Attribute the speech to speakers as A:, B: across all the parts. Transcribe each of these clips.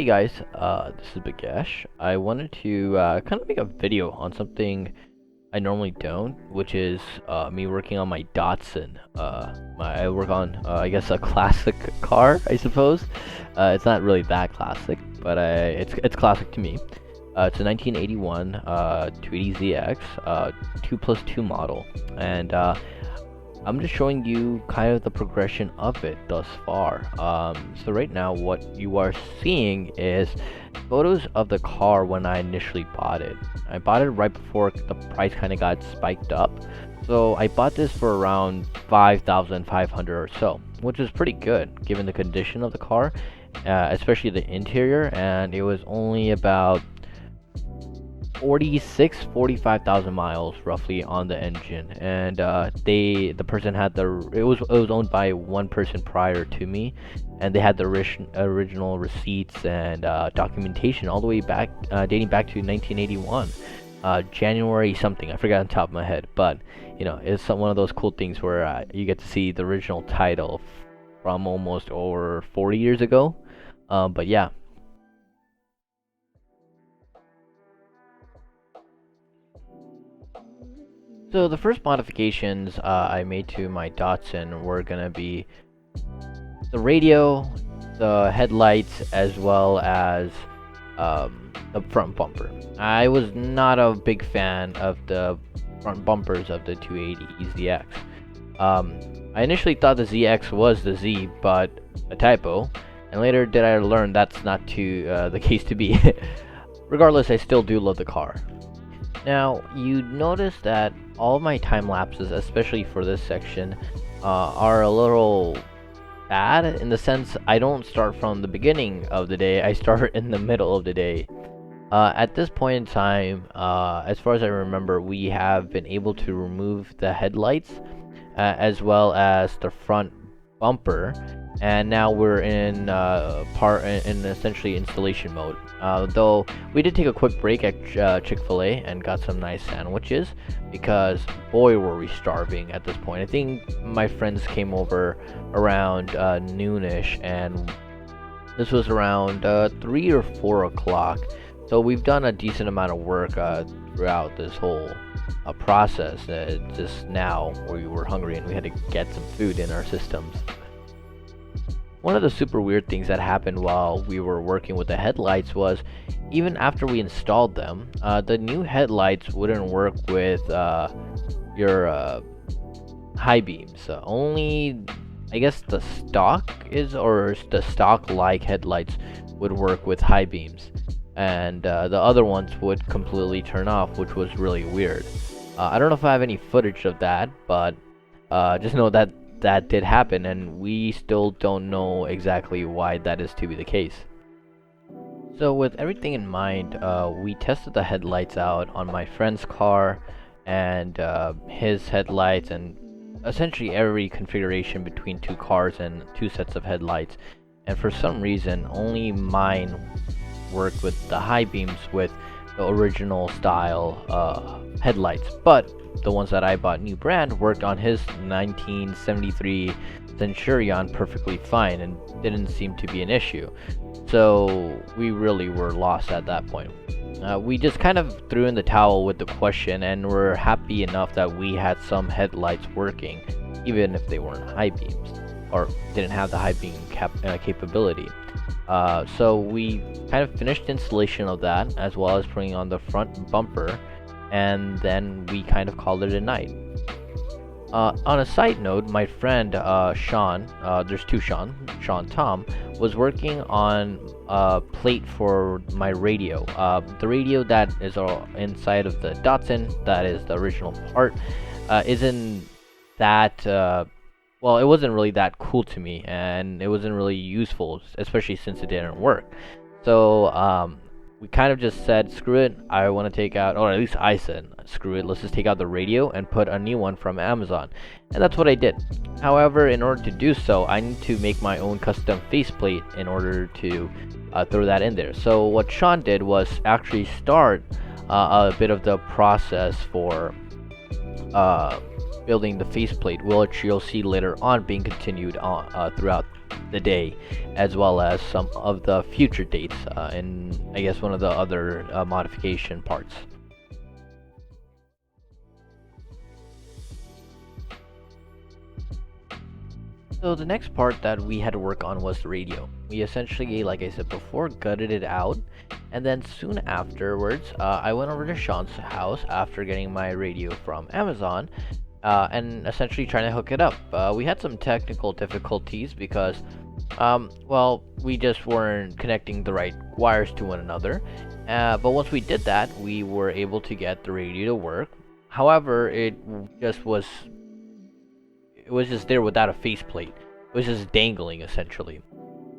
A: Hey guys, this is Bagesh. I wanted to kind of make a video on something I normally don't, which is me working on my Datsun. I work on, I guess, a classic car, I suppose. It's not really that classic, but it's classic to me. It's a 1981 280ZX 2+2 model, and I'm just showing you kind of the progression of it thus far. So right now what you are seeing is photos of the car when I initially bought it. I bought it right before the price kind of got spiked up. So I bought this for around 5,500 or so, which is pretty good given the condition of the car, especially the interior, and it was only about 45,000 miles roughly on the engine, and the person had it was owned by one person prior to me, and they had the original receipts and documentation all the way back, dating back to 1981, January something, I forgot on top of my head, but you know, it's one of those cool things where you get to see the original title from almost over 40 years ago. But yeah. So the first modifications I made to my Datsun were gonna be the radio, the headlights, as well as the front bumper. I was not a big fan of the front bumpers of the 280 ZX. I initially thought the ZX was the Z, but a typo, and later did I learn that's not the case to be. Regardless, I still do love the car. Now, you notice that all of my time lapses, especially for this section, are a little bad in the sense I don't start from the beginning of the day, I start in the middle of the day. At this point in time, as far as I remember, we have been able to remove the headlights as well as the front bumper, and now we're in essentially installation mode. Though we did take a quick break at Chick-fil-A and got some nice sandwiches, because boy were we starving at this point. I think my friends came over around noonish, and this was around 3 or 4 o'clock. So we've done a decent amount of work throughout this whole process. Just now we were hungry and we had to get some food in our systems. One of the super weird things that happened while we were working with the headlights was, even after we installed them, the new headlights wouldn't work with your high beams. Only, I guess, the stock-like headlights would work with high beams, and the other ones would completely turn off, which was really weird. I don't know if I have any footage of that, but just know that that did happen, and we still don't know exactly why that is to be the case. So with everything in mind, we tested the headlights out on my friend's car and his headlights, and essentially every configuration between two cars and two sets of headlights, and for some reason only mine worked with the high beams with the original style headlights, but the ones that I bought new brand worked on his 1973 Centurion perfectly fine and didn't seem to be an issue. So we really were lost at that point. We just kind of threw in the towel with the question, and were happy enough that we had some headlights working, even if they weren't high beams or didn't have the high beam capability. So we kind of finished installation of that, as well as putting on the front bumper, and then we kind of called it a night. On a side note, my friend Sean, there's two Sean Tom, was working on a plate for my radio. The radio that is inside of the Datsun, that is the original part, isn't that well, it wasn't really that cool to me, and it wasn't really useful, especially since it didn't work. So we kind of just said, screw it, I want to take out, or at least I said, screw it, let's just take out the radio and put a new one from Amazon. And that's what I did. However, in order to do so, I need to make my own custom faceplate in order to throw that in there. So what Sean did was actually start a bit of the process for building the faceplate, which you'll see later on being continued on throughout the day, as well as some of the future dates, and I guess one of the other modification parts. So the next part that we had to work on was the radio. We essentially, like I said before, gutted it out, and then soon afterwards, I went over to Sean's house after getting my radio from Amazon, and essentially trying to hook it up. We had some technical difficulties because, well, we just weren't connecting the right wires to one another. But once we did that, we were able to get the radio to work. However, just was it was just there without a faceplate. It was just dangling essentially.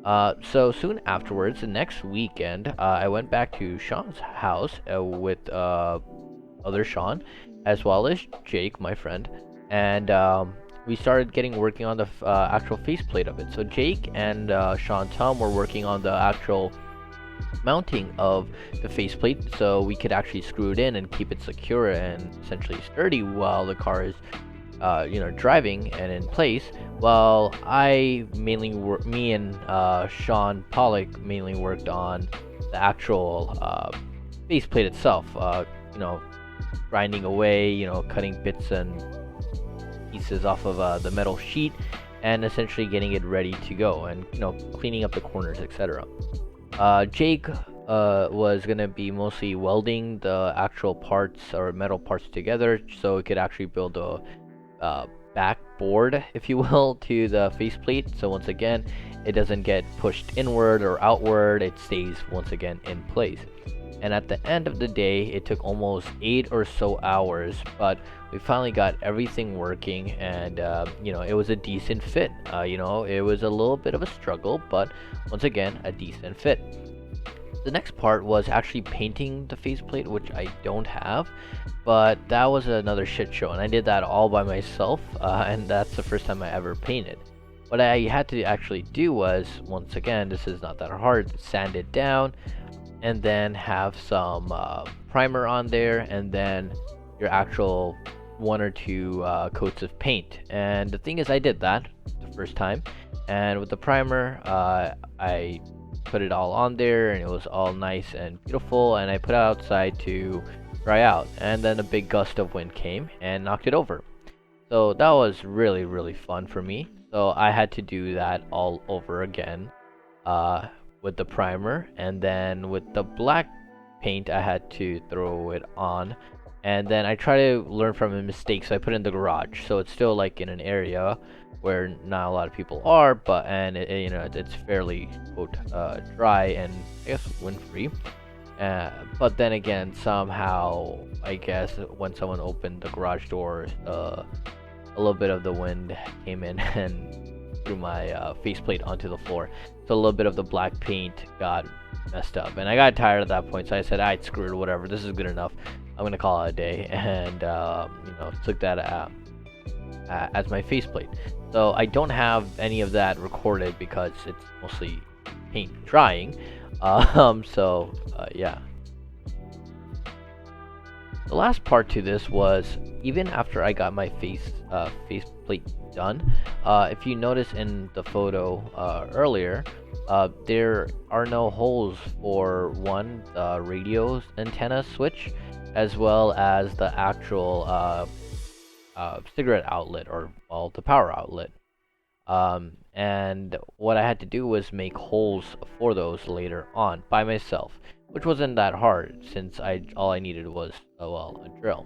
A: So soon afterwards, the next weekend, I went back to Sean's house with other Sean, as well as Jake, my friend, and we started working on the actual faceplate of it. So Jake and Sean Tom were working on the actual mounting of the faceplate, so we could actually screw it in and keep it secure and essentially sturdy while the car is driving and in place. While me and Sean Pollock mainly worked on the actual faceplate itself. Grinding away, cutting bits and pieces off of the metal sheet, and essentially getting it ready to go, and cleaning up the corners, etc. Jake was gonna be mostly welding the actual parts or metal parts together, so it could actually build a backboard, if you will, to the faceplate. So once again, it doesn't get pushed inward or outward, it stays once again in place. And at the end of the day, it took almost 8 or so hours, but we finally got everything working, and it was a decent fit. It was a little bit of a struggle, but once again, a decent fit. The next part was actually painting the faceplate, which I don't have, but that was another shit show, and I did that all by myself, and that's the first time I ever painted. What I had to actually do was, once again, this is not that hard, sand it down, and then have some primer on there, and then your actual 1 or 2 coats of paint. And the thing is, I did that the first time, and with the primer, I put it all on there, and it was all nice and beautiful, and I put it outside to dry out, and then a big gust of wind came and knocked it over. So that was really, really fun for me. So I had to do that all over again with the primer, and then with the black paint I had to throw it on, and then I try to learn from a mistake, so I put it in the garage, so it's still like in an area where not a lot of people are, but it's fairly quote dry and I guess wind free. But then again, somehow I guess when someone opened the garage door, a little bit of the wind came in and threw my faceplate onto the floor. So a little bit of the black paint got messed up, and I got tired at that point. So I said, "Alright, screw it, whatever. This is good enough. I'm gonna call it a day," and took that as my faceplate. So I don't have any of that recorded because it's mostly paint drying. Yeah. The last part to this was, even after I got my faceplate done, if you notice in the photo earlier, there are no holes for one radio antenna switch, as well as the actual cigarette outlet, or the power outlet. And what I had to do was make holes for those later on by myself, which wasn't that hard since all I needed was a drill.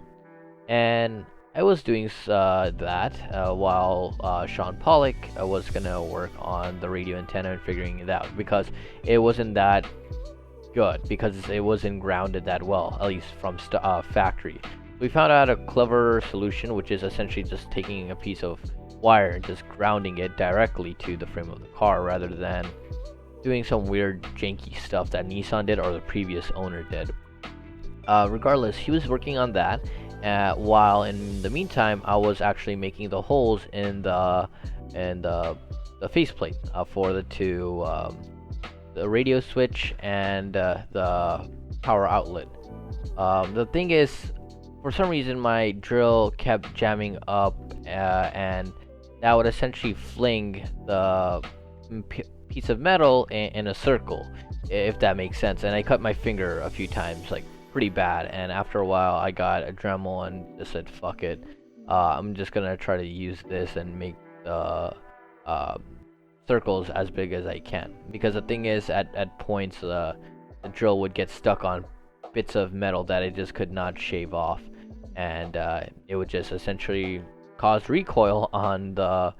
A: And I was doing that while Sean Pollock was gonna work on the radio antenna and figuring it out, because it wasn't that good, because it wasn't grounded that well, at least from factory. We found out a clever solution, which is essentially just taking a piece of wire and just grounding it directly to the frame of the car, rather than doing some weird janky stuff that Nissan did or the previous owner did. Regardless, he was working on that, while in the meantime I was actually making the holes in the faceplate for the two the radio switch and the power outlet. The thing is, for some reason my drill kept jamming up, and that would essentially fling the piece of metal in a circle, if that makes sense. And I cut my finger a few times, like pretty bad. And after a while, I got adrenaline and just said, "Fuck it, I'm just gonna try to use this and make the uh, circles as big as I can." Because the thing is, at points, the drill would get stuck on bits of metal that it just could not shave off, and it would just essentially cause recoil on the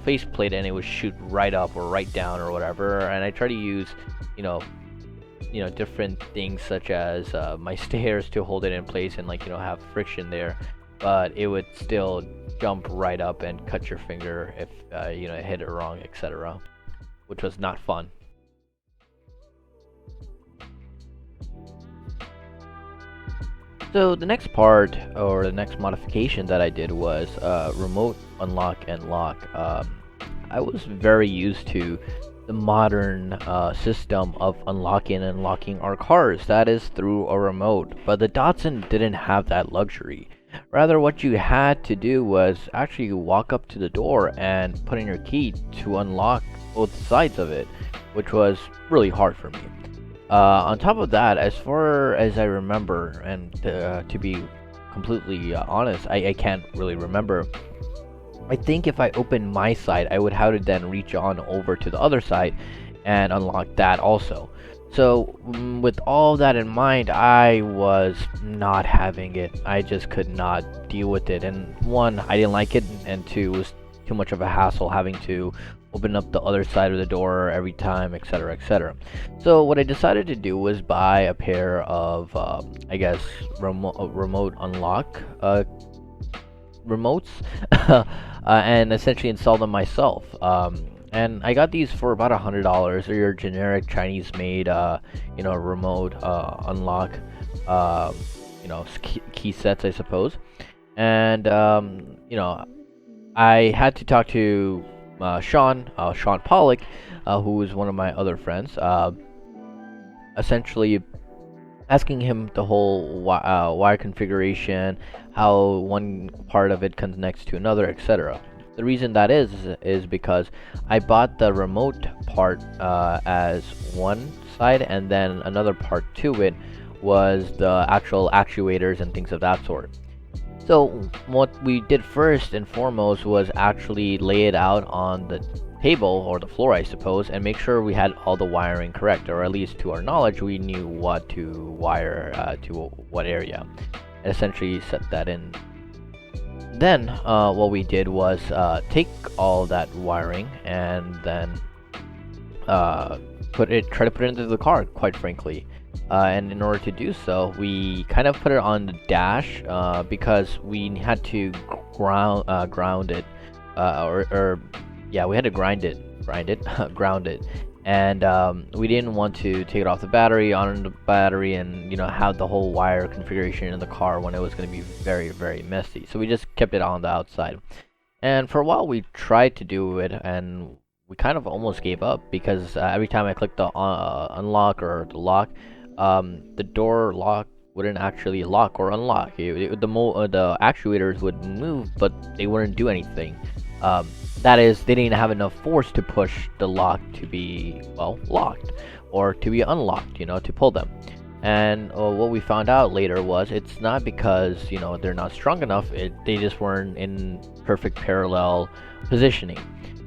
A: faceplate, and it would shoot right up or right down or whatever. And I try to use, you know, different things such as my stairs to hold it in place and, like, have friction there, but it would still jump right up and cut your finger if hit it wrong, etc., which was not fun. So the next part, or the next modification that I did, was remote unlock and lock. I was very used to the modern system of unlocking and locking our cars, that is through a remote, but the Datsun didn't have that luxury. Rather, what you had to do was actually walk up to the door and put in your key to unlock both sides of it, which was really hard for me. On top of that, as far as I remember, and to be completely honest, I can't really remember. I think if I opened my side, I would have to then reach on over to the other side and unlock that also. So, with all that in mind, I was not having it. I just could not deal with it. And one, I didn't like it, and two, it was too much of a hassle having to open up the other side of the door every time, etc., etc. So what I decided to do was buy a pair of, I guess, remote unlock remotes, and essentially install them myself. And I got these for about $100. They're your generic Chinese-made, remote unlock, key sets, I suppose. And I had to talk to Sean Pollock, who is one of my other friends, essentially asking him the whole wire configuration, how one part of it connects to another, etc. The reason that is because I bought the remote part as one side, and then another part to it was the actual actuators and things of that sort. So what we did first and foremost was actually lay it out on the table, or the floor, I suppose, and make sure we had all the wiring correct, or at least to our knowledge we knew what to wire to what area, and essentially set that in. Then what we did was take all that wiring and then try to put it into the car, quite frankly. And in order to do so, we kind of put it on the dash, because we had to ground it, we had to ground it, and we didn't want to take it off the battery, on the battery, and have the whole wire configuration in the car when it was going to be very, very messy. So we just kept it on the outside, and for a while we tried to do it, and we kind of almost gave up, because every time I clicked the unlock or the lock, the door lock wouldn't actually lock or unlock. The actuators would move, but they wouldn't do anything. That is, they didn't have enough force to push the lock to be, well, locked, or to be unlocked, to pull them. And what we found out later was it's not because they're not strong enough. They just weren't in perfect parallel positioning,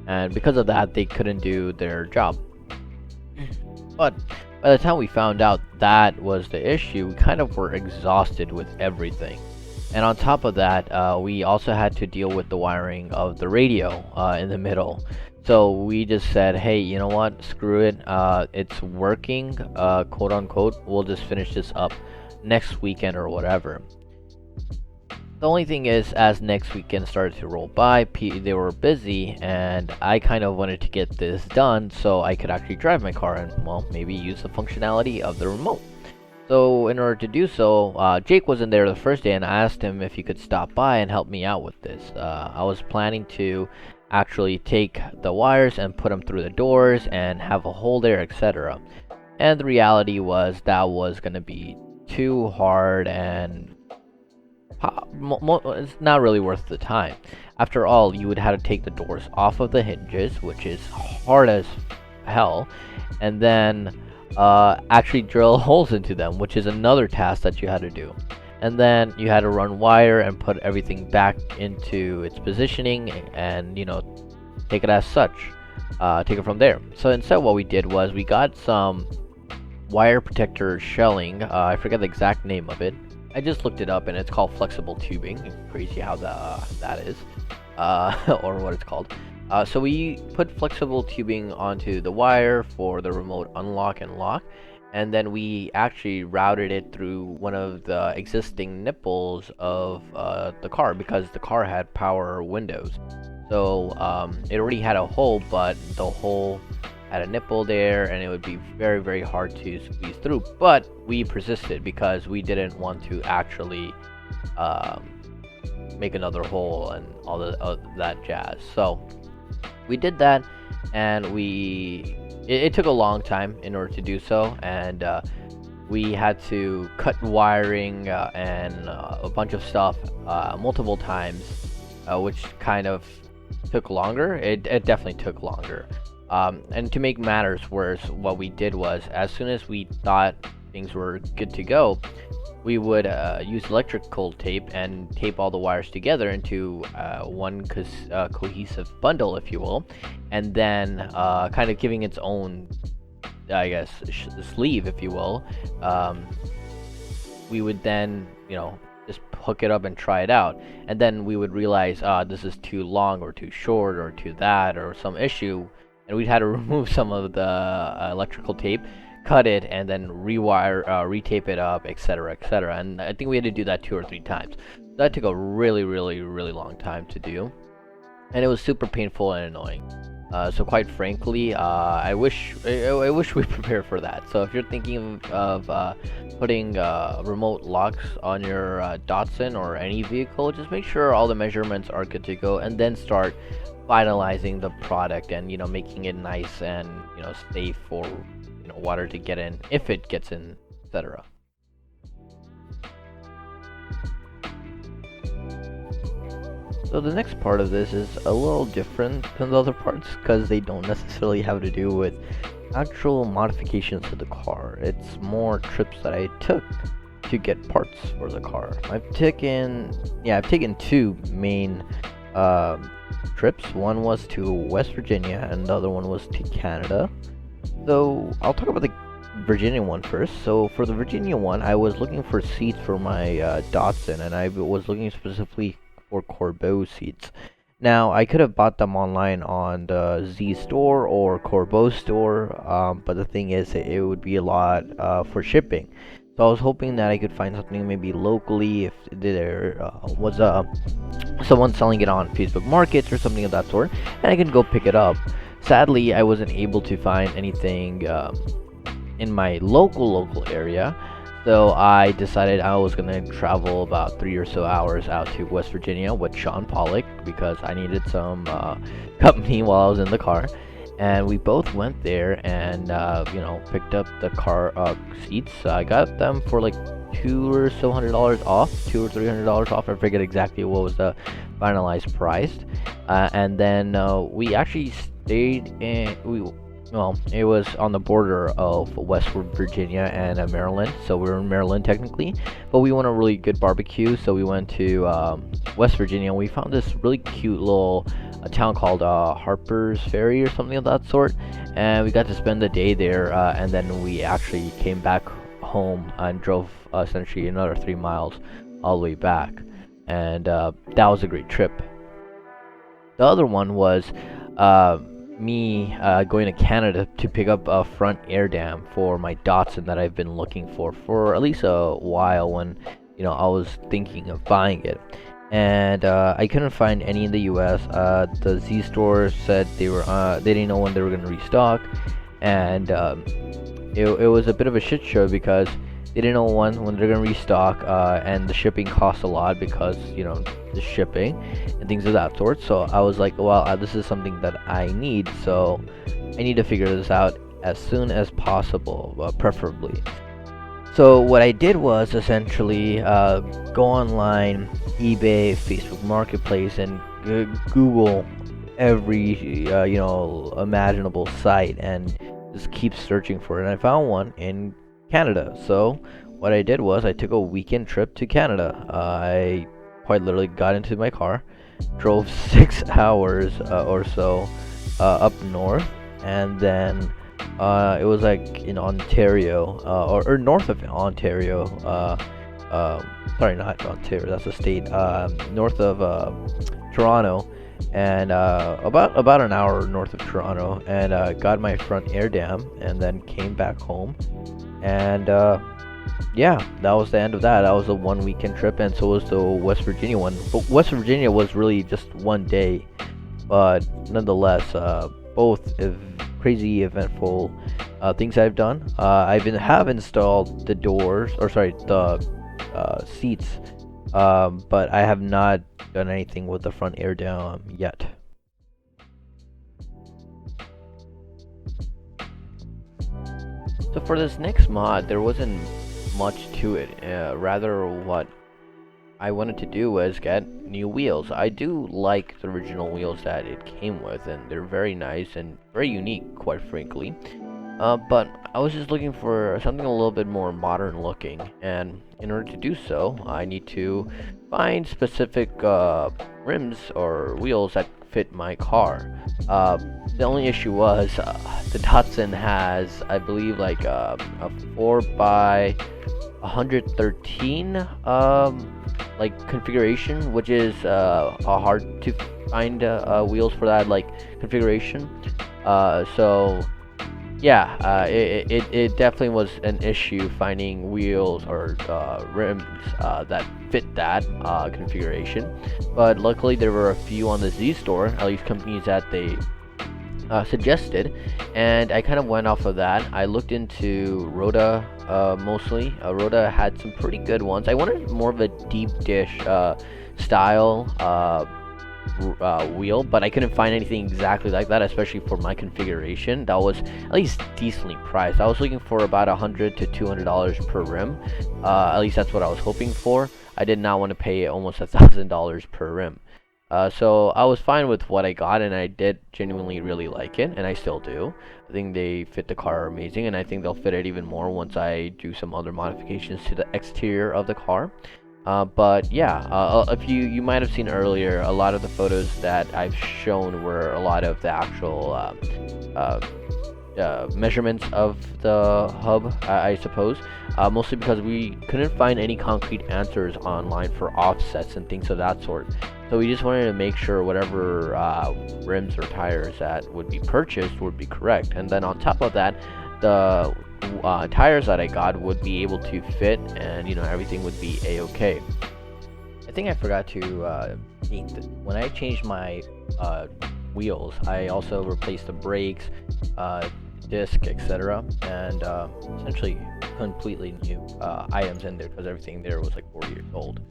A: and because of that, they couldn't do their job. But by the time we found out that was the issue, we kind of were exhausted with everything. And on top of that, we also had to deal with the wiring of the radio in the middle. So we just said, hey, you know what? Screw it. It's working, quote unquote. We'll just finish this up next weekend or whatever. The only thing is, as next weekend started to roll by, they were busy, and I kind of wanted to get this done so I could actually drive my car and, well, maybe use the functionality of the remote. So in order to do so, Jake wasn't there the first day, and I asked him if he could stop by and help me out with this. I was planning to actually take the wires and put them through the doors and have a hole there, etc. And the reality was that was going to be too hard, and it's not really worth the time. After all, you would have to take the doors off of the hinges, which is hard as hell, and then actually drill holes into them, which is another task that you had to do. And then you had to run wire and put everything back into its positioning, and take it as such. Take it from there. So instead, what we did was we got some wire protector shelling. I forget the exact name of it. I just looked it up, and it's called flexible tubing. Crazy how that is, or what it's called. So we put flexible tubing onto the wire for the remote unlock and lock, and then we actually routed it through one of the existing nipples of the car, because the car had power windows. So it already had a hole, but the hole had a nipple there, and it would be very, very hard to squeeze through. But we persisted because we didn't want to actually make another hole and all that jazz. So we did that, and it took a long time in order to do so, and we had to cut wiring and a bunch of stuff multiple times, which kind of took longer. It definitely took longer. And to make matters worse, what we did was, as soon as we thought things were good to go, we would use electrical tape and tape all the wires together into one cohesive bundle, if you will, and then kind of giving its own, I guess, sleeve, if you will. We would then, just hook it up and try it out, and then we would realize, this is too long or too short or too that or some issue, and we'd had to remove some of the electrical tape, cut it, and then rewire, retape it up, etc., etc. And I think we had to do that 2 or 3 times. That took a really, really, really long time to do, and it was super painful and annoying. So quite frankly, I wish we prepared for that. So if you're thinking of putting remote locks on your Datsun or any vehicle, just make sure all the measurements are good to go, and then start finalizing the product and making it nice and safe for water to get in, if it gets in, etc. So the next part of this is a little different than the other parts, because they don't necessarily have to do with actual modifications to the car. It's more trips that I took to get parts for the car. I've taken 2 main trips. One was to West Virginia, and the other one was to Canada. So I'll talk about the Virginia one first. So for the Virginia one, I was looking for seats for my Datsun, and I was looking specifically for Corbeau seats. Now, I could have bought them online on the Z store or Corbeau store, but the thing is, it would be a lot for shipping. So I was hoping that I could find something maybe locally, if there was someone selling it on Facebook Markets or something of that sort, and I could go pick it up. Sadly, I wasn't able to find anything in my local area, so I decided I was gonna travel about 3 or so hours out to West Virginia with Sean Pollock, because I needed some company while I was in the car. And we both went there and picked up the car seats. I got them for like $200 or so off, $200 or $300 off. I forget exactly what was the finalized price. And then we actually stayed in. It was on the border of West Virginia and Maryland, so we were in Maryland technically, but we want a really good barbecue, so we went to West Virginia. We found this really cute little town called Harper's Ferry or something of that sort, and we got to spend the day there, and then we actually came back home and drove essentially another 3 miles all the way back, and that was a great trip. The other one was me going to Canada to pick up a front air dam for my Datsun that I've been looking for at least a while, when I was thinking of buying it, and I couldn't find any in the US. The Z store said they didn't know when they were going to restock, and it was a bit of a shit show, because they didn't know when they're going to restock, and the shipping costs a lot, because the shipping and things of that sort. So I was like, well, this is something that I need, so I need to figure this out as soon as possible, preferably. So what I did was essentially go online, eBay, Facebook Marketplace, and Google every imaginable site and just keep searching for it. And I found one in Canada. So what I did was I took a weekend trip to Canada. I quite literally got into my car, drove 6 hours or so up north, and then it was like in Ontario, or north of Ontario. Sorry, not Ontario. That's a state. North of Toronto, and about an hour north of Toronto, and got my front air dam, and then came back home, and yeah, that was the end of that. That was a 1 weekend trip, and so was the West Virginia one. But West Virginia was really just one day, but nonetheless, both crazy eventful things I've done. Have installed the doors, or sorry, the seats, but I have not done anything with the front air dam yet. So for this next mod, there wasn't much to it. Rather, what I wanted to do was get new wheels. I do like the original wheels that it came with, and they're very nice and very unique, quite frankly. But I was just looking for something a little bit more modern looking, and in order to do so, I need to find specific rims or wheels that fit my car. The only issue was the Datsun has, I believe, like a 4x113 like configuration, which is hard to find wheels for that like configuration. So yeah, it definitely was an issue finding wheels or rims that fit that configuration. But luckily there were a few on the Z store, at least companies that they suggested, and I kind of went off of that. I looked into Rhoda mostly. Rhoda had some pretty good ones. I wanted more of a deep dish style wheel, but I couldn't find anything exactly like that, especially for my configuration. That was at least decently priced. I was looking for about $100 to $200 per rim. At least that's what I was hoping for. I did not want to pay almost $1,000 per rim. So I was fine with what I got, and I did genuinely really like it, and I still do. I think they fit the car amazing, and I think they'll fit it even more once I do some other modifications to the exterior of the car. But yeah, if you might have seen earlier, a lot of the photos that I've shown were a lot of the actual measurements of the hub, I suppose. Mostly because we couldn't find any concrete answers online for offsets and things of that sort. So we just wanted to make sure whatever rims or tires that would be purchased would be correct. And then on top of that, the tires that I got would be able to fit, and everything would be a-okay. I think I forgot to when I changed my wheels, I also replaced the brakes, disc, etc., and essentially completely new items in there, because everything there was like 4 years old.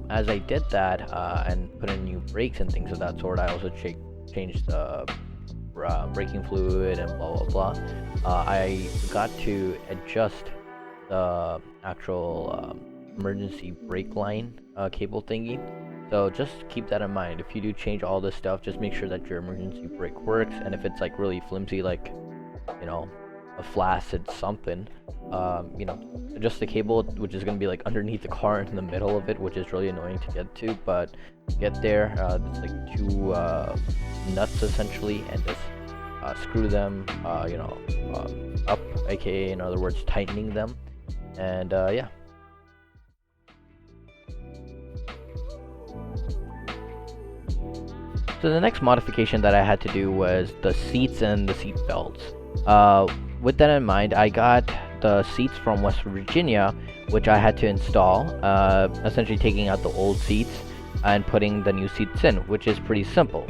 A: As I did that and put in new brakes and things of that sort, I also changed the braking fluid and blah blah blah. I forgot to adjust the actual emergency brake line cable thingy. So just keep that in mind. If you do change all this stuff, just make sure that your emergency brake works. And if it's like really flimsy, like a flaccid something, adjust the cable, which is going to be like underneath the car in the middle of it, which is really annoying to get to, but get there. It's like two nuts essentially, and just screw them up, aka in other words tightening them, and yeah. So the next modification that I had to do was the seats and the seat belts. With that in mind, I got the seats from West Virginia, which I had to install, essentially taking out the old seats and putting the new seats in, which is pretty simple.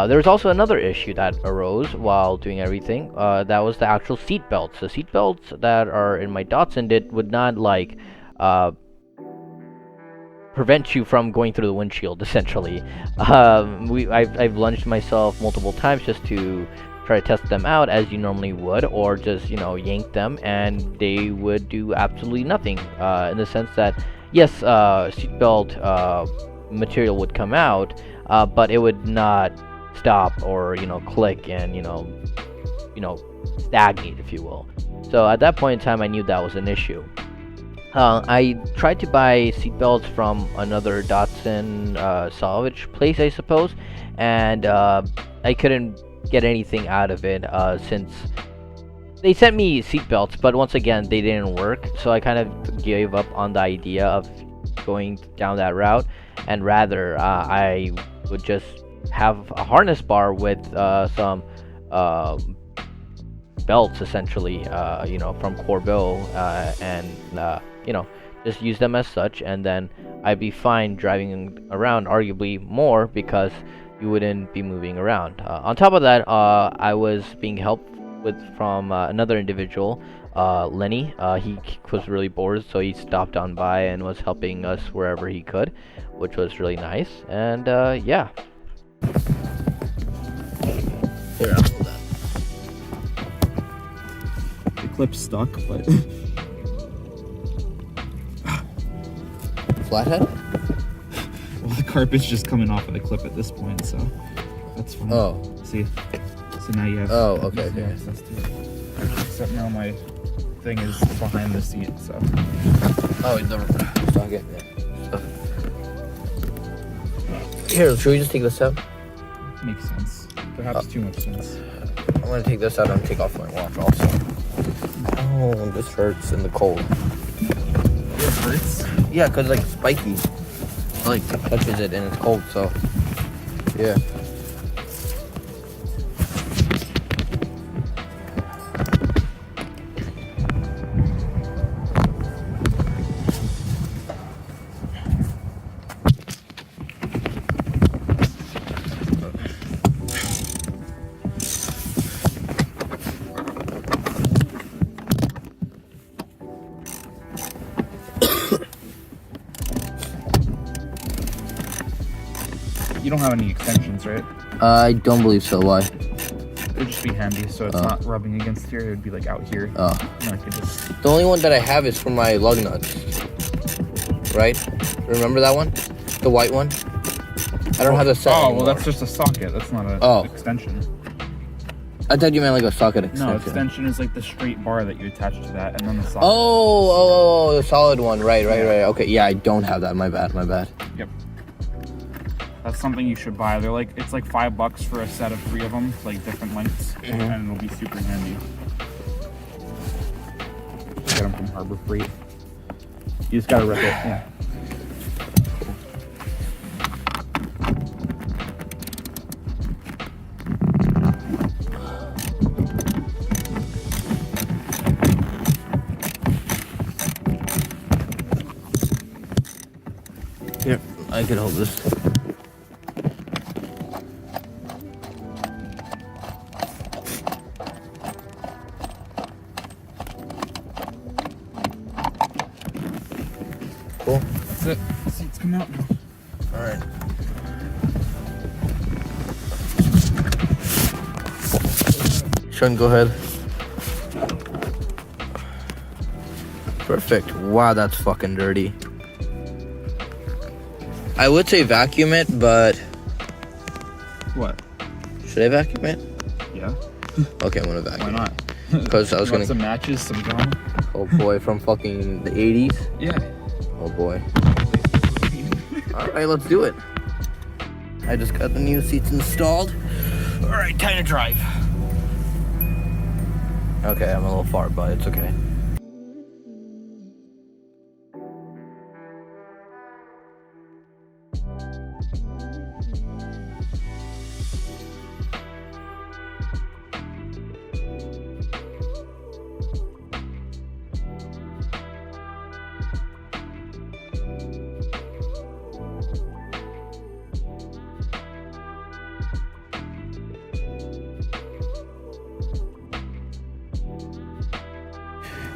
A: There was also another issue that arose while doing everything. That was the actual seat belts. The seat belts that are in my Datsun would not like prevent you from going through the windshield, essentially. I've lunged myself multiple times just to try to test them out as you normally would, or just yank them, and they would do absolutely nothing, in the sense that yes, seatbelt material would come out, but it would not stop or click and stagnate, if you will. So at that point in time, I knew that was an issue. I tried to buy seatbelts from another Datsun salvage place, I suppose, and I couldn't get anything out of it since they sent me seatbelts, but once again, they didn't work. So I kind of gave up on the idea of going down that route, and rather I would just have a harness bar with some belts, essentially, from Corbeau, and just use them as such, and then I'd be fine driving around, arguably more, because you wouldn't be moving around. On top of that, I was being helped from another individual, Lenny. He was really bored, so he stopped on by and was helping us wherever he could, which was really nice. And yeah. Here, I'll hold that.
B: The clip's stuck, but
A: flathead?
B: Well, the carpet's just coming off of the clip at this point, so that's fine.
A: Oh.
B: See? So now you have...
A: Oh, okay, okay.
B: access to it. Except now my thing is behind the seat, so...
A: Oh, the socket. Yeah. Here, should we just take this out?
B: Makes sense. Perhaps too much sense.
A: I'm gonna take this out and take off my watch also. Oh, this hurts in the cold.
B: It hurts?
A: Yeah, cause like spiky. Like touches it and it's cold, so yeah.
B: You don't have any extensions, right?
A: I don't believe so. Why?
B: It would just be handy, so it's not rubbing against here. It would be like out here.
A: Oh.
B: And I could just...
A: The only one that I have is for my lug nuts. Right? Remember that one? The white one? I don't have the set anymore.
B: Well, that's just a socket. That's not an extension.
A: I thought you meant like a socket extension.
B: No, extension is like the straight bar that you attach to that, and then the socket.
A: Oh, the solid one. Right. Okay, yeah, I don't have that. My bad.
B: Yep. That's something you should buy. It's like $5 for a set of 3 of them, like different lengths, and it'll be super handy. Get them from Harbor Freight. You just gotta rip it. Yeah.
A: Here, I can hold this. Cool.
B: That's it. The seats come out now.
A: Alright. Sean, go ahead. Perfect. Wow, that's fucking dirty. I would say vacuum it, but...
B: What?
A: Should I vacuum it?
B: Yeah.
A: Okay, I'm gonna vacuum.
B: Why not?
A: Because I was gonna...
B: some matches, some gum.
A: Oh boy, from fucking the 80s?
B: Yeah.
A: Oh boy. Alright, let's do it. I just got the new seats installed. Alright, time to drive. Okay, I'm a little far, but it's okay.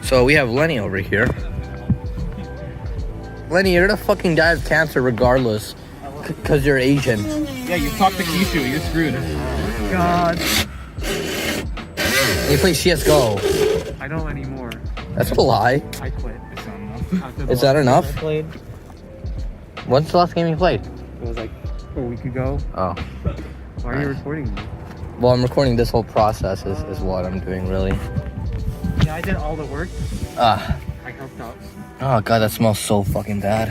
A: So we have Lenny over here. Lenny, you're gonna fucking die of cancer regardless, because you're Asian.
B: Yeah, you talk to Kishu, you're screwed. God.
A: You play CSGO.
C: I don't anymore.
A: That's a lie.
C: I quit.
B: It's not enough.
C: After the
A: Is that
C: last
A: enough?
C: game I played,
A: What's the last game you played?
C: it was like a week ago.
A: Oh.
C: Why are you recording me?
A: Well, I'm recording this whole process is what I'm doing, really.
C: Yeah, I did all the work.
A: Ah.
C: I helped out.
A: Oh, God, that smells so fucking bad.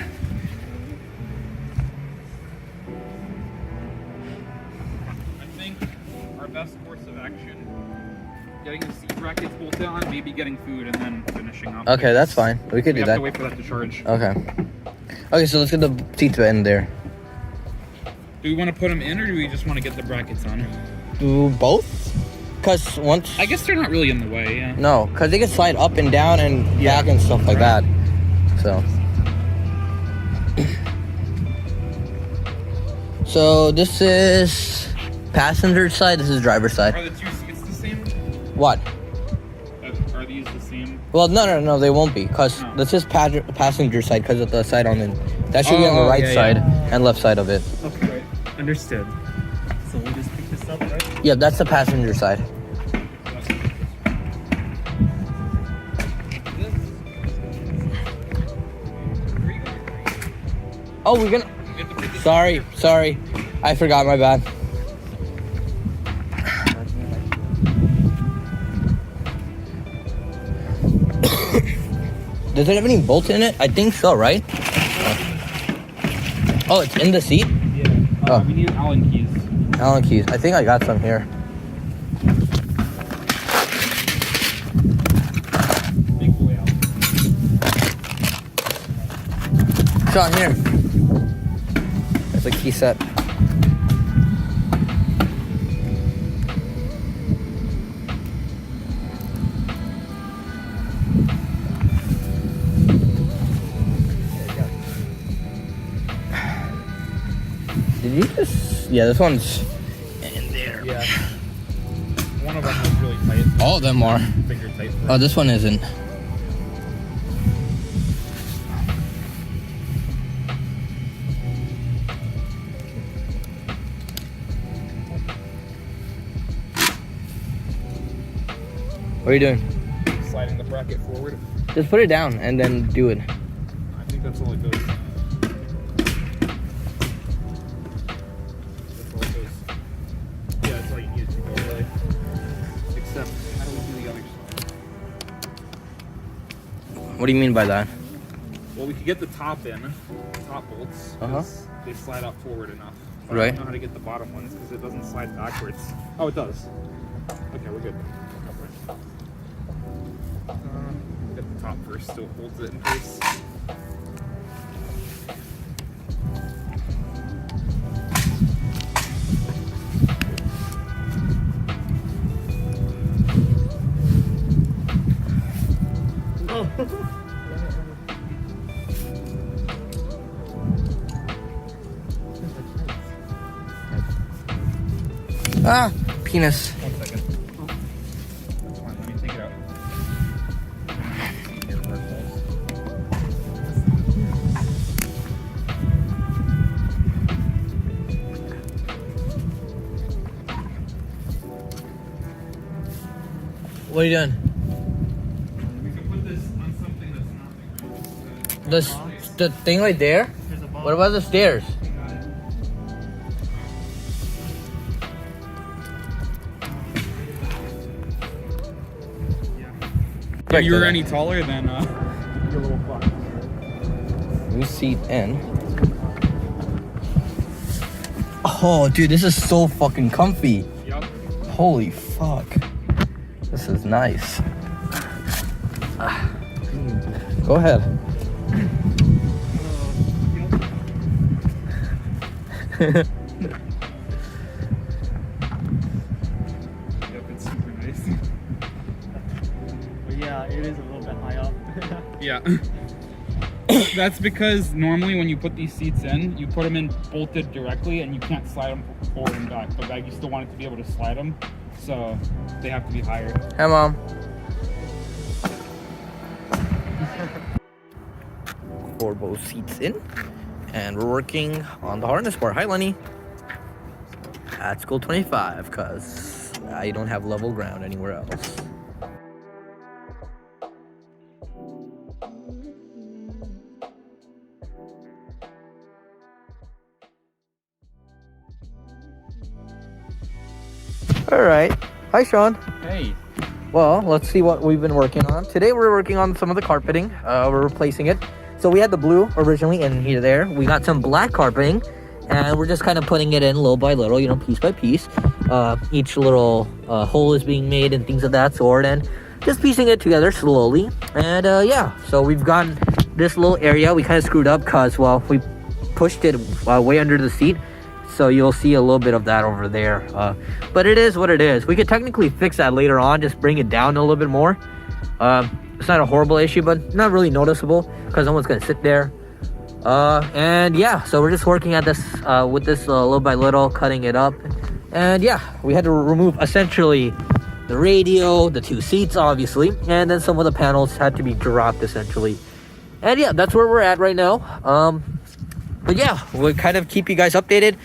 B: I think our best course of action, getting the seat brackets bolted on, maybe getting food, and then finishing up.
A: Okay, that's fine. We could do
B: have
A: that.
B: to wait for that to charge.
A: Okay. Okay, so let's get the seats in there.
B: Do we want to put them in, or do we just want to get the brackets on?
A: Do both? Because once...
B: I guess they're not really in the way, yeah.
A: No, because they can slide up and down and back and stuff like that. So... So this is passenger side, this is driver side.
B: Are the two seats the same?
A: What?
B: Are these the same?
A: Well, no, they won't be, because this is passenger side, because of the side on the... That should be on the right side and left side of it.
C: Okay, understood. So we'll just pick this up, right?
A: Yeah, that's the passenger side. Oh, we're gonna... Sorry. I forgot, my bad. Does it have any bolts in it? I think so, right? Oh, it's in the seat?
B: Yeah. We need Allen keys.
A: Allen keys. I think I got some here.
B: Big boy Allen.
A: Sean, here. There's a key set. Did you just... Yeah, this one's in there.
B: Yeah. One of them was really tight.
A: All of them are.
B: Finger tight.
A: Oh, this one isn't. What are you doing?
B: Sliding the bracket forward.
A: Just put it down and then do it.
B: I think that's all it goes. That's all it goes. Yeah, that's all you need it to go, really. Except, how do we do the other side?
A: What do you mean by that?
B: Well, we could get the top in, top bolts, because they slide out forward enough. But I
A: Right.
B: don't know how to get the bottom ones, because it doesn't slide backwards. Oh, it does. Okay, we're good. Get the top first so it holds it in place.
A: Ah, penis.
B: 1 second. That's fine, let me take it out. Here, where it falls.
A: What are you doing?
B: We can put this on something that's not
A: The thing right there?
C: There's a ball.
A: What about the stairs?
B: If you were any taller, then you're a little fucked.
A: New seat in. Oh, dude, this is so fucking comfy.
B: Yep.
A: Holy fuck. This is nice. Ah. Go ahead.
B: Yep, it's super nice.
C: But yeah, it is a little bit high up.
B: Yeah. That's because normally when you put these seats in, you put them in bolted directly and you can't slide them forward and back. But you still want it to be able to slide them, so they have to be higher.
A: Hey, Mom. 4 both seats in. And we're working on the harness part. Hi, Lenny. At school 25, because I don't have level ground anywhere else. All right. Hi, Sean.
B: Hey.
A: Well, let's see what we've been working on. Today we're working on some of the carpeting. We're replacing it. So we had the blue originally in here there. We got some black carpeting and we're just kind of putting it in little by little, you know, piece by piece. Each little hole is being made and things of that sort, and just piecing it together slowly. And yeah, so we've gotten this little area. We kind of screwed up because, well, we pushed it way under the seat. So you'll see a little bit of that over there. But it is what it is. We could technically fix that later on, just bring it down a little bit more. It's not a horrible issue, but not really noticeable because no one's gonna sit there. And yeah, so we're just working at this with this little by little, cutting it up. And yeah, we had to remove essentially the radio, the 2 seats obviously, and then some of the panels had to be dropped essentially. And yeah, that's where we're at right now. But yeah, we'll kind of keep you guys updated.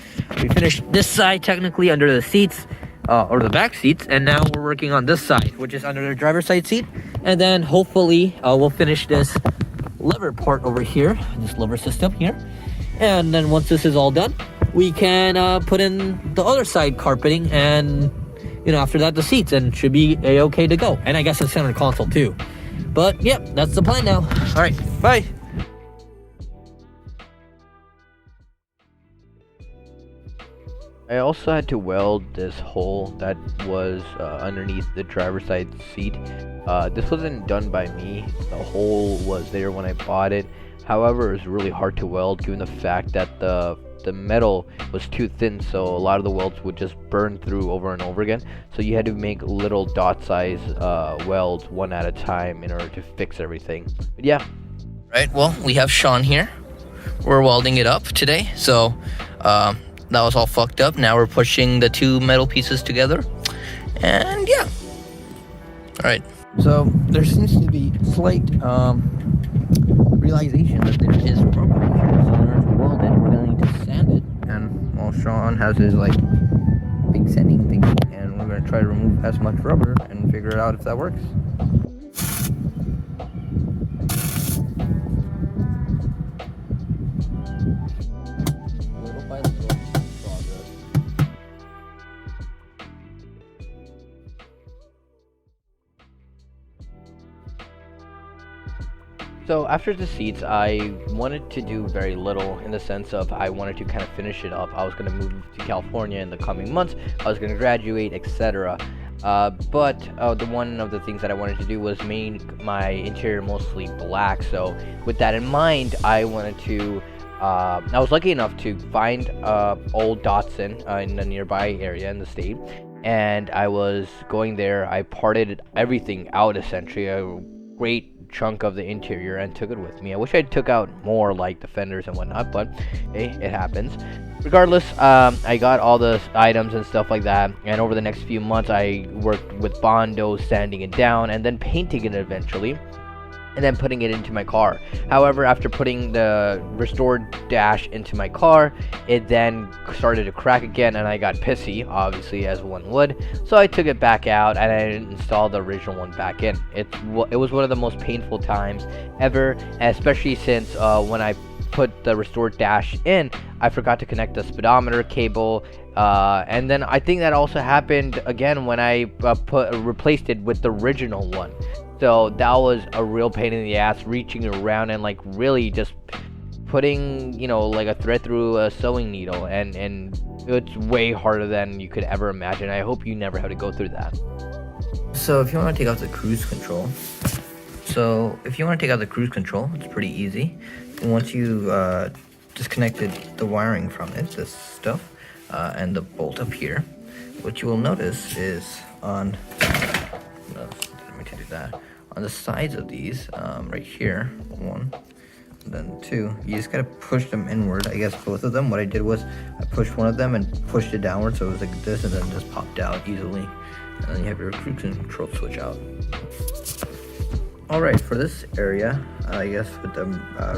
A: We finished this side technically under the seats, or the back seats, and now we're working on this side, which is under the driver's side seat. And then hopefully we'll finish this lever part over here, this lever system here. And then once this is all done, we can put in the other side carpeting, and you know, after that the seats, and should be a-okay to go. And I guess the center console too. But yeah, that's the plan now. All right, bye. I also had to weld this hole that was underneath the driver's side seat. This wasn't done by me. The hole was there when I bought it. However, it was really hard to weld given the fact that the metal was too thin, so a lot of the welds would just burn through over and over again. So you had to make little dot size welds one at a time in order to fix everything. But yeah. Right, well, we have Sean here. We're welding it up today, so that was all fucked up. Now we're pushing the 2 metal pieces together. And yeah. Alright. So there seems to be slight realization that there is rubber here. So in order to weld it, we're going to need to sand it. And well, Sean has his like big sanding thing, and we're going to try to remove as much rubber and figure out if that works. So after the seats, I wanted to do very little in the sense of I wanted to kind of finish it up. I was going to move to California in the coming months. I was going to graduate, etc. But the one of the things that I wanted to do was make my interior mostly black. So with that in mind, I wanted to I was lucky enough to find old Datsun in the nearby area in the state, and I was going there. I parted everything out essentially, a great chunk of the interior, and took it with me. I wish I took out more, like the fenders and whatnot, but hey, it happens. Regardless, I got all the items and stuff like that, and over the next few months I worked with Bondo, sanding it down and then painting it eventually, and then putting it into my car. However, after putting the restored dash into my car, it then started to crack again, and I got pissy, obviously, as one would. So I took it back out and I installed the original one back in. It was one of the most painful times ever, especially since when I put the restored dash in, I forgot to connect the speedometer cable, and then I think that also happened again when I replaced it with the original one. So that was a real pain in the ass, reaching around and like really just putting, you know, like a thread through a sewing needle, and it's way harder than you could ever imagine. I hope you never have to go through that. So if you want to take out the cruise control, it's pretty easy. And once you disconnected the wiring from it, this stuff, and the bolt up here, what you will notice is on on the sides of these, right here, 1, and then 2, you just gotta push them inward. I guess both of them. What I did was I pushed one of them and pushed it downward, so it was like this, and then just popped out easily. And then you have your cruise control switch out. Alright, for this area, I guess with the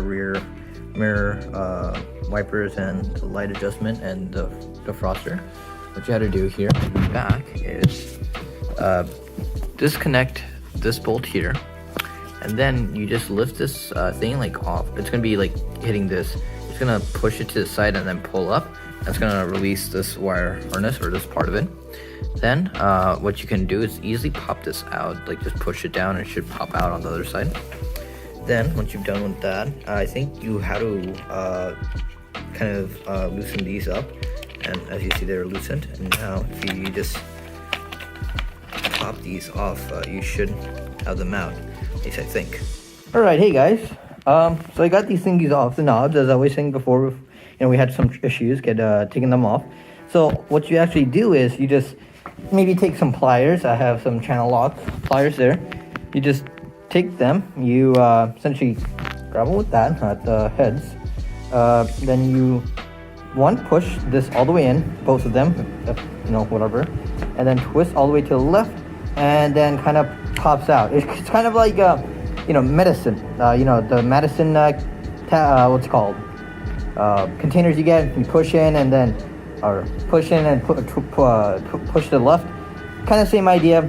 A: rear mirror wipers and the light adjustment and the defroster, what you had to do here in the back is disconnect this bolt here, and then you just lift this thing like off. It's gonna be like hitting this. It's gonna push it to the side and then pull up, That's gonna release this wire harness, or this part of it. Then what you can do is easily pop this out, like just push it down and it should pop out on the other side. Then once you've done with that, I think you have to kind of loosen these up, and as you see they're loosened. And now if you just pop these off, you should have them out, at least I think. Alright, hey guys, so I got these thingies off the knobs, as I was saying before. You know, we had some issues taking them off. So what you actually do is you just maybe take some pliers. I have some channel lock pliers there. You just take them, you essentially grab them with that at the heads. Then you push this all the way in, both of them, you know, whatever, and then twist all the way to the left, and then kind of pops out. It's kind of like you know, medicine. You know, the medicine what's it called? Containers you get, you push in and then, or push in and push to the left. Kind of same idea.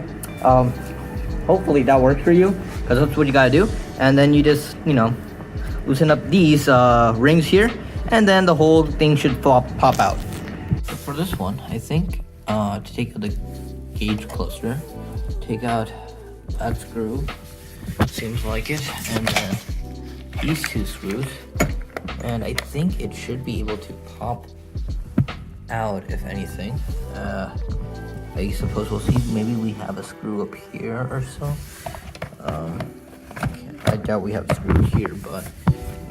A: Hopefully that works for you, because that's what you gotta do. And then you just, you know, loosen up these rings here, and then the whole thing should pop out. So for this one, I think to take the gauge closer, take out that screw, seems like it, and then these two screws, and I think it should be able to pop out, if anything. I suppose we'll see. Maybe we have a screw up here or so. I doubt we have a screw here, but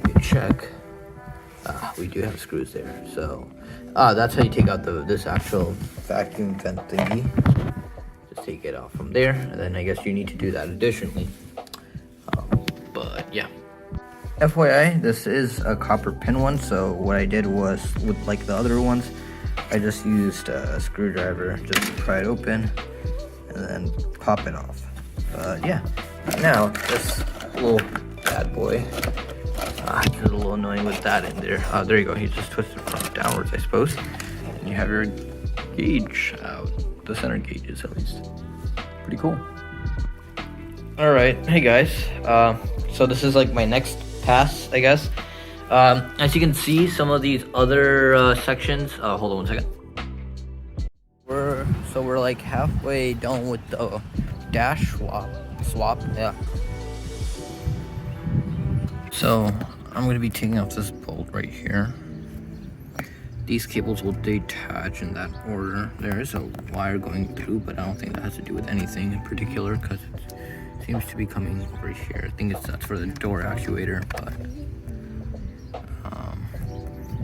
A: we can check. We do have screws there. So that's how you take out this actual vacuum vent thingy. Just take it off from there, and then I guess you need to do that additionally. But yeah. FYI, this is a copper pin one, so what I did was, with like the other ones, I just used a screwdriver just to pry it open and then pop it off. But yeah, now this little bad boy, it's a little annoying with that in there. There you go, you just twist it from downwards, I suppose, and you have your gauge out, the center gauges at least. Pretty cool. Alright, hey guys, so this is like my next pass, I guess. As you can see, some of these other sections, hold on one second. We're like halfway done with the dash swap, yeah. So I'm gonna be taking off this bolt right here. These cables will detach in that order. There is a wire going through, but I don't think that has to do with anything in particular, because it seems to be coming over here. I think that's for the door actuator, but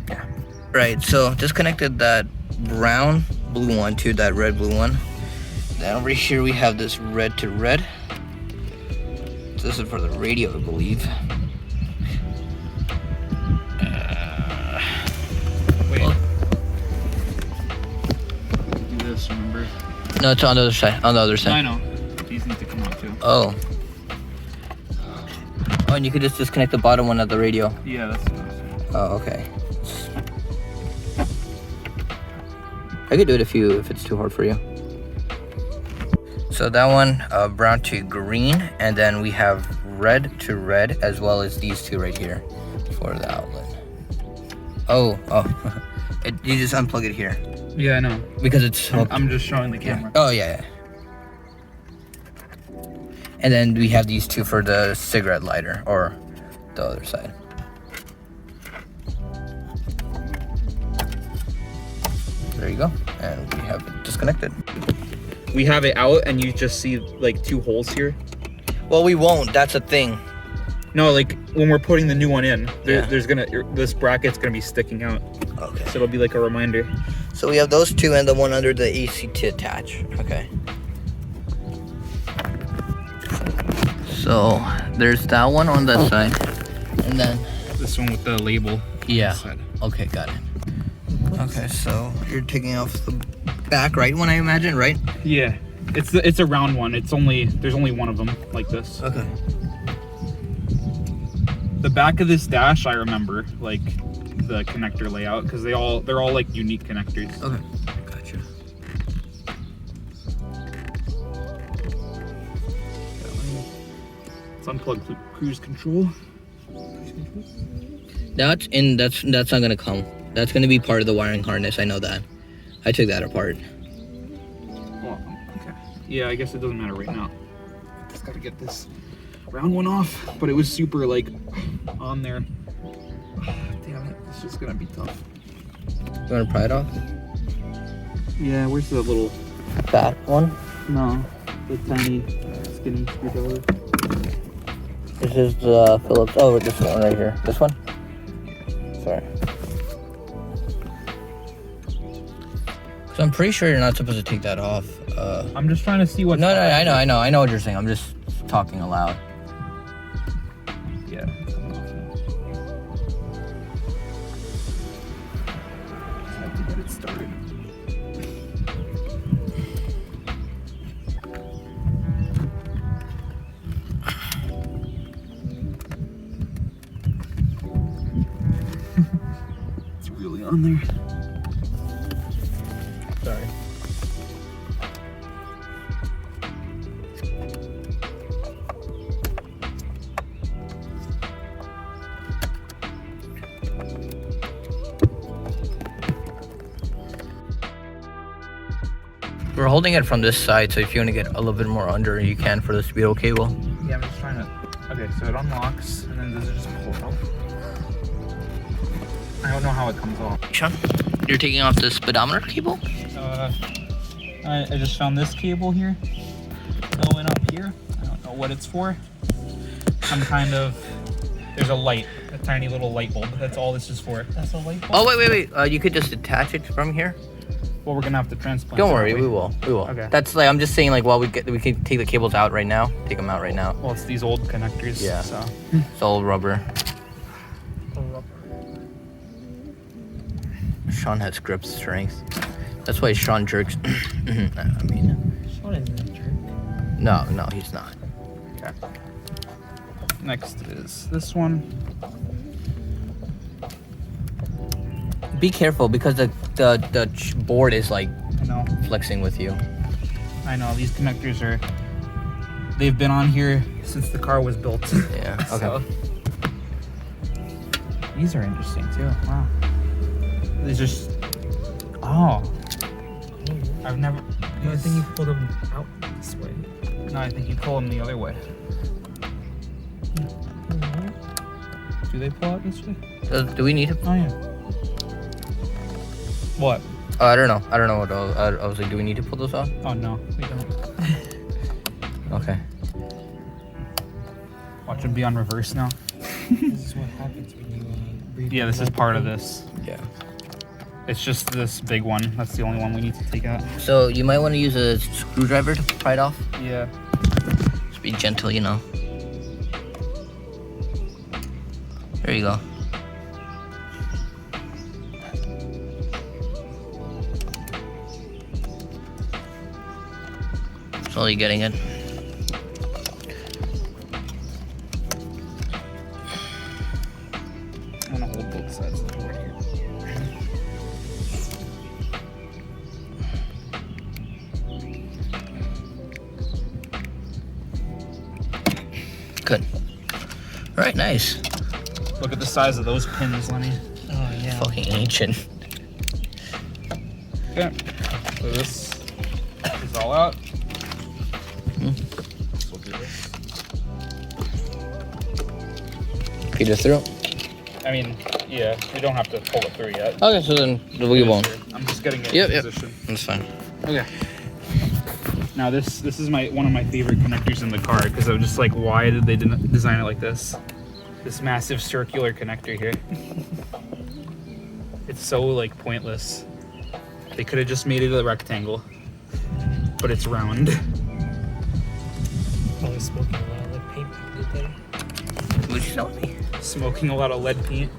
A: yeah. Right, so disconnected that brown blue one to that red blue one. Then over here we have this red to red. This is for the radio, I believe.
B: Wait. Well, do this, remember?
A: No, it's on the other side. On the other side.
B: I know. These need to come out too.
A: Oh. Oh, and you could just disconnect the bottom one of the radio.
B: Yeah, that's what I was saying.
A: Oh, okay. I could do it if it's too hard for you. So that one, brown to green, and then we have red to red, as well as these two right here for the outlet. Oh, you just unplug it here.
B: Yeah, I know.
A: Because it's hooked.
B: I'm just showing the camera.
A: Oh, yeah. And then we have these two for the cigarette lighter, or the other side. There you go. And we have it disconnected.
B: We have it out, and you just see like two holes here.
A: Well, we won't. That's a thing.
B: No, like when we're putting the new one in, there's this bracket's gonna be sticking out.
A: Okay.
B: So it'll be like a reminder.
A: So we have those two and the one under the AC to attach. Okay. So there's that one on that side, and then
B: this one with the label.
A: Yeah. Okay, got it. Okay, so you're taking off the back right one, I imagine, right?
B: Yeah. It's a round one. There's only one of them like this.
A: Okay.
B: The back of this dash, I remember like the connector layout, because they're all like unique connectors.
A: Okay, gotcha.
B: Let's unplug cruise control.
A: That's not gonna come. That's gonna be part of the wiring harness. I know that. I took that apart.
B: Well, okay. Yeah, I guess it doesn't matter right now. Just gotta get this round one off, but it was super like on there. Damn it, it's just gonna be tough.
A: You wanna pry it off?
B: Yeah, where's the little...
A: That one?
B: No, the tiny skinny screwdriver.
A: This is the Phillips. Oh, this one right here. This one? Sorry. So I'm pretty sure you're not supposed to take that off.
B: I'm just trying to see what...
A: No, I know what you're saying. I'm just talking aloud.
B: Yeah. Just have to get it started. It's really on there. Sorry.
A: We're holding it from this side, so if you want to get a little bit more under, you can for the speedo cable.
B: Yeah, I'm just trying to... Okay, so it unlocks, and then does it just pull out? I don't know how it comes off.
A: Sean, you're taking off the speedometer cable?
B: I just found this cable here. Going up here. I don't know what it's for. Some kind of... There's a light. A tiny little light bulb. That's all this is for. That's a light bulb?
A: Oh, wait. You could just attach it from here?
B: Well, we're gonna have to transplant.
A: Don't
B: it,
A: worry,
B: aren't
A: we will.
B: Okay.
A: That's like, I'm just saying, like, while we can take the cables out right now. Take them out right now.
B: Well, it's these old connectors.
A: Yeah.
B: So.
A: It's all rubber. Sean has grip strength. That's why Sean jerks. I mean,
C: Sean isn't a jerk.
A: no, he's not.
B: Okay. Next is this one.
A: Be careful because the board is like
B: I know.
A: flexing with you.
B: I know. These connectors are. They've been on here since the car was built.
A: Yeah. Okay.
B: So, these are interesting too. Wow. These are. Oh. I've never.
C: No, I think you pull them out this way.
B: No, I think you pull them the other way. Do they pull out this way?
A: Do we need to?
B: Oh yeah. What?
A: I don't know. I don't know what I was like. Do we need to pull those off?
B: Oh no, we don't.
A: Okay.
B: Watch them be on reverse now.
C: This is what happens when you breathe.
B: Yeah, this is part of this.
A: Yeah.
B: It's just this big one. That's the only one we need to take out.
A: So you might want to use a screwdriver to pry it off.
B: Yeah.
A: Just be gentle, you know. There you go. Slowly getting it.
B: I'm gonna hold both sides of the board here.
A: Good. All right, nice.
B: Look at the size of those pins, Lenny.
C: Oh, yeah.
A: Fucking ancient.
B: Okay. So this is all out.
A: Hmm.
B: So we'll do this.
A: Feed it through.
B: I mean, yeah, we don't have to pull it through yet.
A: Okay, so then we won't.
B: I'm just getting it
A: Yep,
B: in
A: yep.
B: position.
A: That's fine.
B: Okay. Now this is one of my favorite connectors in the car because I'm just like, why did they design it like this? This massive circular connector here. It's so like pointless. They could have just made it a rectangle, but it's round.
C: Probably smoking a lot of like paint back in the day.
A: What'd you tell me?
B: Smoking a lot of lead paint.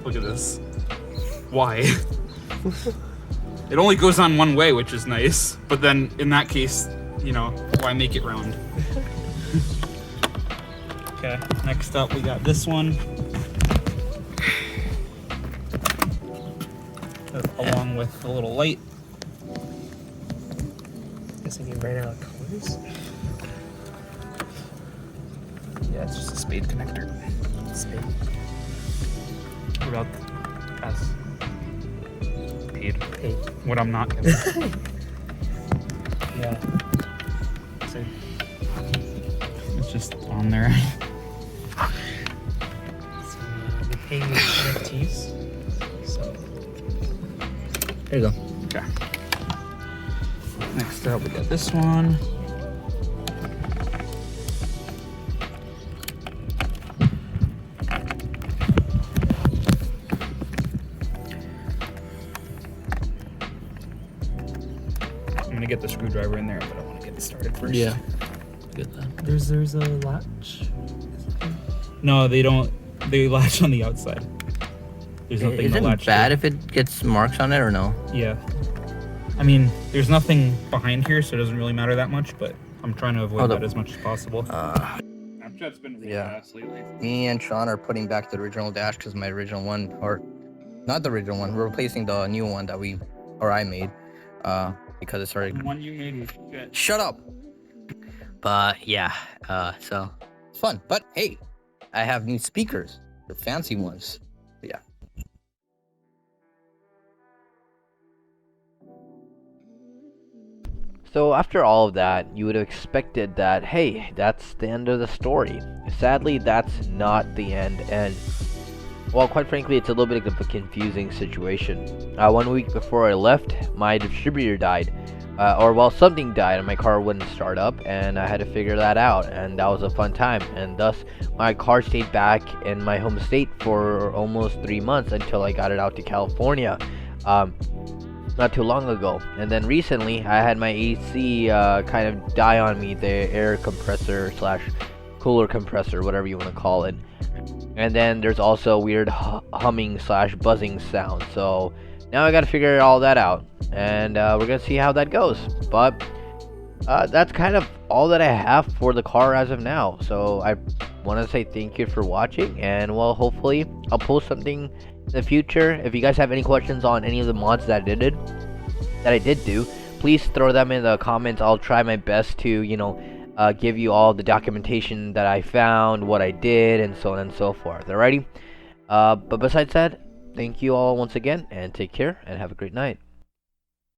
B: Look at this. Why? It only goes on one way, which is nice. But then, in that case, you know, why make it round? Okay, next up we got this one. Along with the little light.
C: Guessing you ran out of colors?
B: Yeah, it's just a spade connector.
C: Spade.
B: What about S? Paid.
C: Hey.
B: What I'm not gonna.
C: Yeah. So,
B: It's just on there.
C: so we pay with NFTs. So there you go.
B: Okay. Next up, we got this one. I'm gonna get the screwdriver in there, but I want to get it started first.
A: Yeah. Get that.
C: There's a latch.
B: No, they don't. They latch on the outside. There's nothing
A: Is
B: to
A: it
B: latch
A: bad
B: to.
A: if it gets marks on it or no?
B: Yeah. I mean, there's nothing behind here, so it doesn't really matter that much, but I'm trying to avoid that as much as possible. Snapchat's been really
A: yeah.
B: fast lately.
A: Me and Sean are putting back the original dash because my original one, or not the original one, we're replacing the new one that I made, because it started.
B: The one you made was shit.
A: Shut up. But yeah, so it's fun. But hey, I have new speakers, the fancy ones. Yeah. So after all of that, you would have expected that, hey, that's the end of the story. Sadly, that's not the end, and well, quite frankly, it's a little bit of a confusing situation. 1 week before I left, my distributor died, something died and my car wouldn't start up, and I had to figure that out, and that was a fun time, and thus my car stayed back in my home state for almost 3 months until I got it out to California. Not too long ago, and then recently I had my AC kind of die on me, the air compressor slash cooler compressor, whatever you want to call it, and then there's also weird humming slash buzzing sound. So now I got to figure all that out, and we're gonna see how that goes. But that's kind of all that I have for the car as of now. So I want to say thank you for watching, and well, hopefully I'll post something in the future. If you guys have any questions on any of the mods that I did do, please throw them in the comments. I'll try my best to, give you all the documentation that I found, what I did, and so on and so forth. Alrighty? But besides that, thank you all once again, and take care, and have a great night.